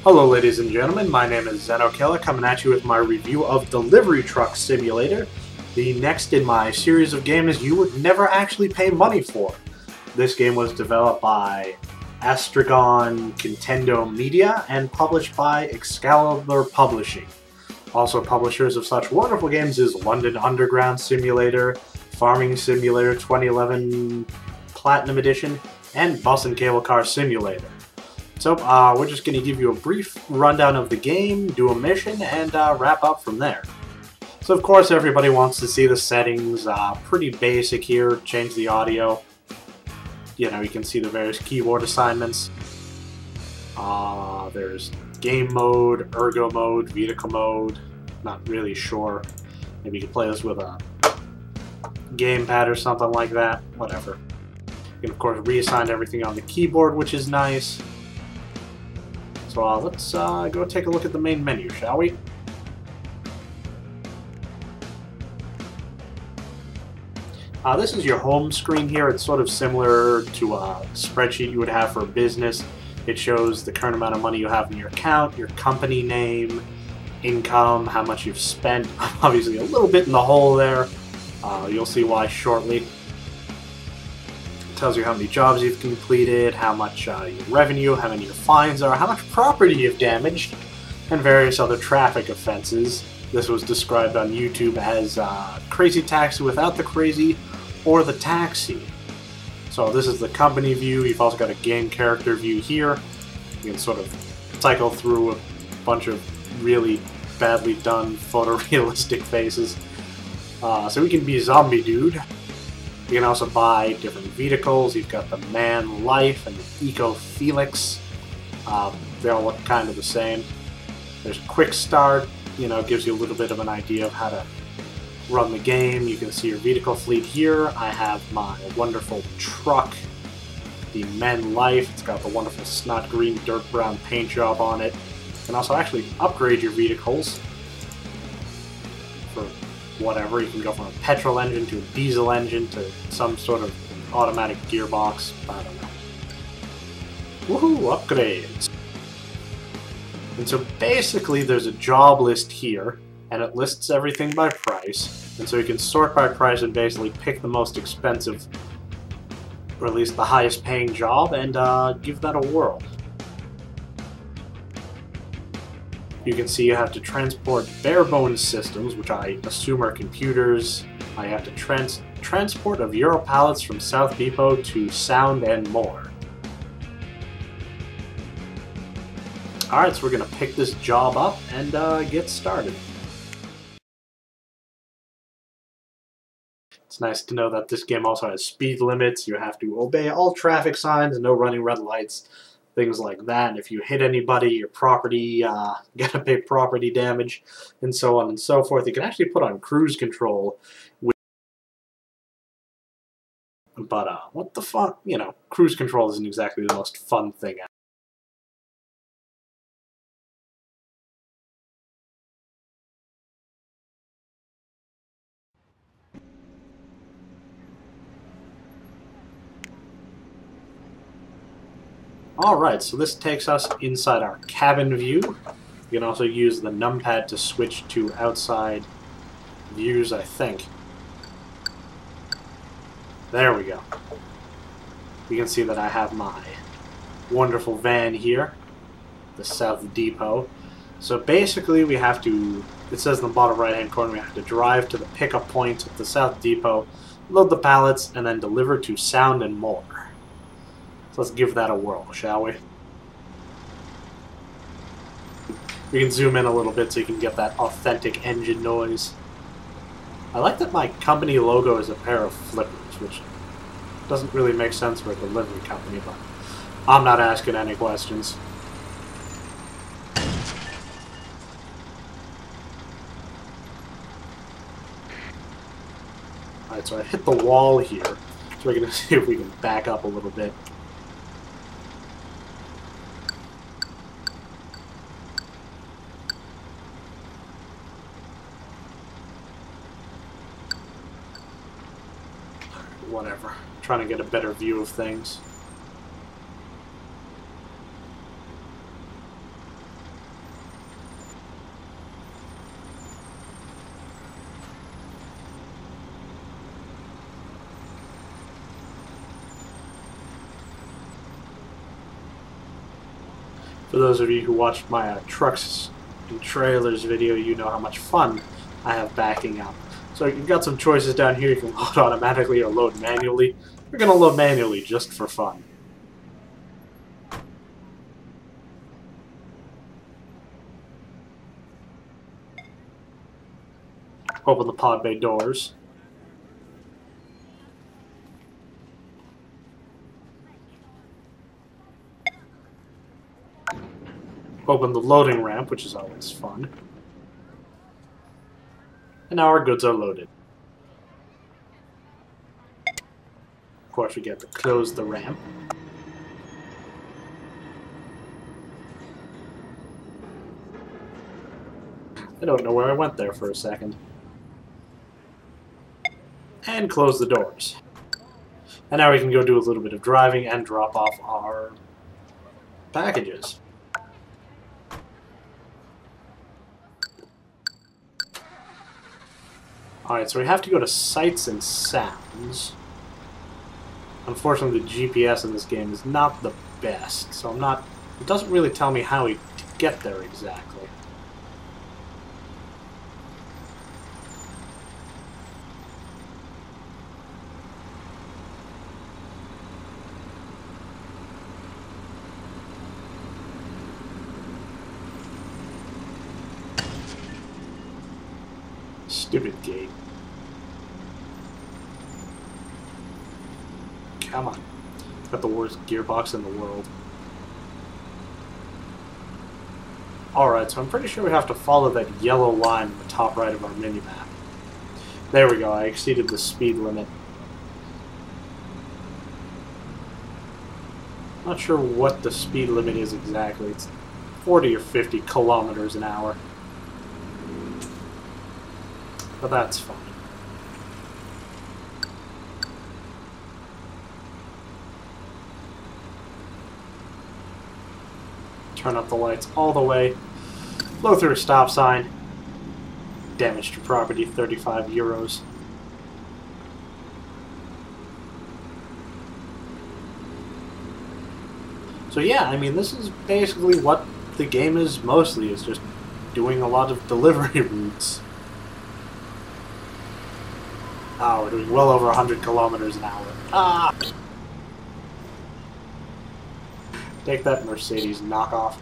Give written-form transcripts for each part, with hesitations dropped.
Hello ladies and gentlemen, my name is Xenokilla, coming at you with my review of Delivery Truck Simulator, the next in my series of games you would never actually pay money for. This game was developed by Astragon Contendo Media and published by Excalibur Publishing. Also publishers of such wonderful games as London Underground Simulator, Farming Simulator 2011 Platinum Edition, and Bus and Cable Car Simulator. So, we're just going to give you a brief rundown of the game, do a mission, and wrap up from there. So, of course, everybody wants to see the settings. Pretty basic here. Change the audio. You know, you can see the various keyboard assignments. There's game mode, ergo mode, vehicle mode. Not really sure. Maybe you can play this with a gamepad or something like that. Whatever. You can, of course, reassign everything on the keyboard, which is nice. So let's go take a look at the main menu, shall we? This is your home screen here. It's sort of similar to a spreadsheet you would have for a business. It shows the current amount of money you have in your account, your company name, income, how much you've spent. Obviously a little bit in the hole there. You'll see why shortly. Tells you how many jobs you've completed, how much your revenue, how many your fines are, how much property you've damaged, and various other traffic offenses. This was described on YouTube as Crazy Taxi without the crazy or the taxi. So this is the company view. You've also got a game character view here. You can sort of cycle through a bunch of really badly done photorealistic faces. So we can be Zombie Dude. You can also buy different vehicles. You've got the Man Life and the Eco Felix. They all look kind of the same. There's Quick Start, you know, gives you a little bit of an idea of how to run the game. You can see your vehicle fleet here. I have my wonderful truck, the Man Life. It's got the wonderful snot green, dirt brown paint job on it. You can also actually upgrade your vehicles for whatever. You can go from a petrol engine to a diesel engine to some sort of automatic gearbox. I don't know. Woohoo! Upgrades! And so basically there's a job list here, and it lists everything by price. And so you can sort by price and basically pick the most expensive, or at least the highest paying job, and give that a whirl. You can see you have to transport bare-bones systems, which I assume are computers. I have to transport of Euro pallets from South Depot to Sound and more. Alright, so we're going to pick this job up and get started. It's nice to know that this game also has speed limits. You have to obey all traffic signs, no running red lights, things like that. And if you hit anybody, your property, you gotta pay property damage, and so on and so forth. You can actually put on cruise control. But what the fuck? You know, cruise control isn't exactly the most fun thing. Alright, so this takes us inside our cabin view. You can also use the numpad to switch to outside views, I think. There we go. You can see that I have my wonderful van here, the South Depot. So basically we have to, it says in the bottom right hand corner, we have to drive to the pickup point at the South Depot, load the pallets, and then deliver to Sound and more. So let's give that a whirl, shall we? We can zoom in a little bit so you can get that authentic engine noise. I like that my company logo is a pair of flippers, which doesn't really make sense for a delivery company, but I'm not asking any questions. Alright, so I hit the wall here, so we're going to see if we can back up a little bit. Whatever. I'm trying to get a better view of things. For those of you who watched my trucks and trailers video, you know how much fun I have backing up. So you've got some choices down here. You can load automatically or load manually. We're going to load manually just for fun. Open the pod bay doors. Open the loading ramp, which is always fun. And now our goods are loaded. Of course, we get to close the ramp. I don't know where I went there for a second. And close the doors. And now we can go do a little bit of driving and drop off our packages. Alright, so we have to go to Sights and Sounds. Unfortunately, the GPS in this game is not the best, so it doesn't really tell me how to get there exactly. Stupid gate. Come on. It's got the worst gearbox in the world. Alright, so I'm pretty sure we have to follow that yellow line in the top right of our minimap. There we go, I exceeded the speed limit. Not sure what the speed limit is exactly. It's 40 or 50 kilometers an hour. But that's fine. Turn up the lights all the way. Blow through a stop sign. Damage to property, 35 euros. So yeah, I mean, this is basically what the game is mostly, is just doing a lot of delivery routes. Oh, we're doing well over 100 kilometers an hour. Ah! Take that, Mercedes knockoff.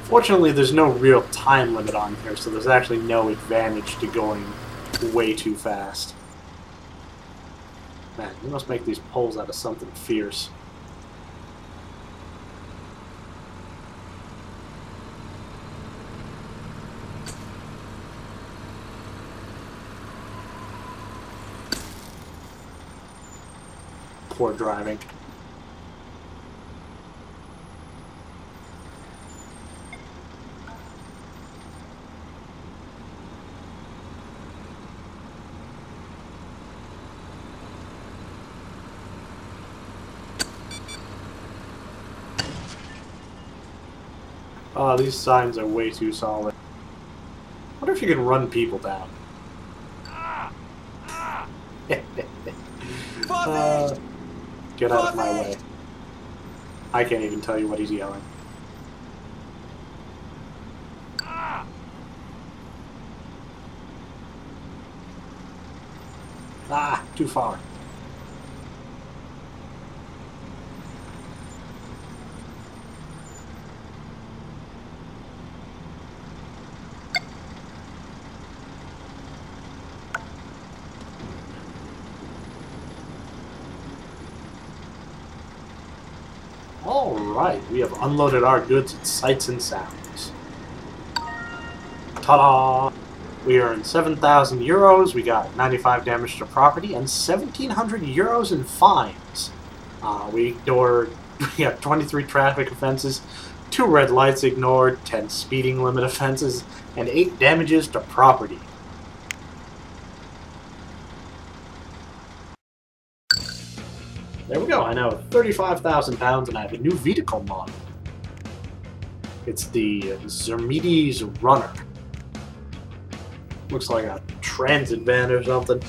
Fortunately, there's no real time limit on here, so there's actually no advantage to going way too fast. Man, we must make these poles out of something fierce. Poor driving. Oh, these signs are way too solid. I wonder if you can run people down. Get out of my way. I can't even tell you what he's yelling. Ah, too far. Alright, we have unloaded our goods at Sights and Sounds. Ta-da! We earned 7,000 euros, we got 95 damage to property, and 1,700 euros in fines. We got 23 traffic offenses, 2 red lights ignored, 10 speeding limit offenses, and 8 damages to property. There we go, I now have 35,000 pounds and I have a new vehicle model. It's the Zermides Runner. Looks like a transit van or something.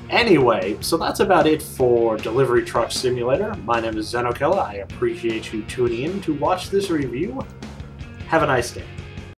Anyway, so that's about it for Delivery Truck Simulator. My name is Xenokilla. I appreciate you tuning in to watch this review. Have a nice day.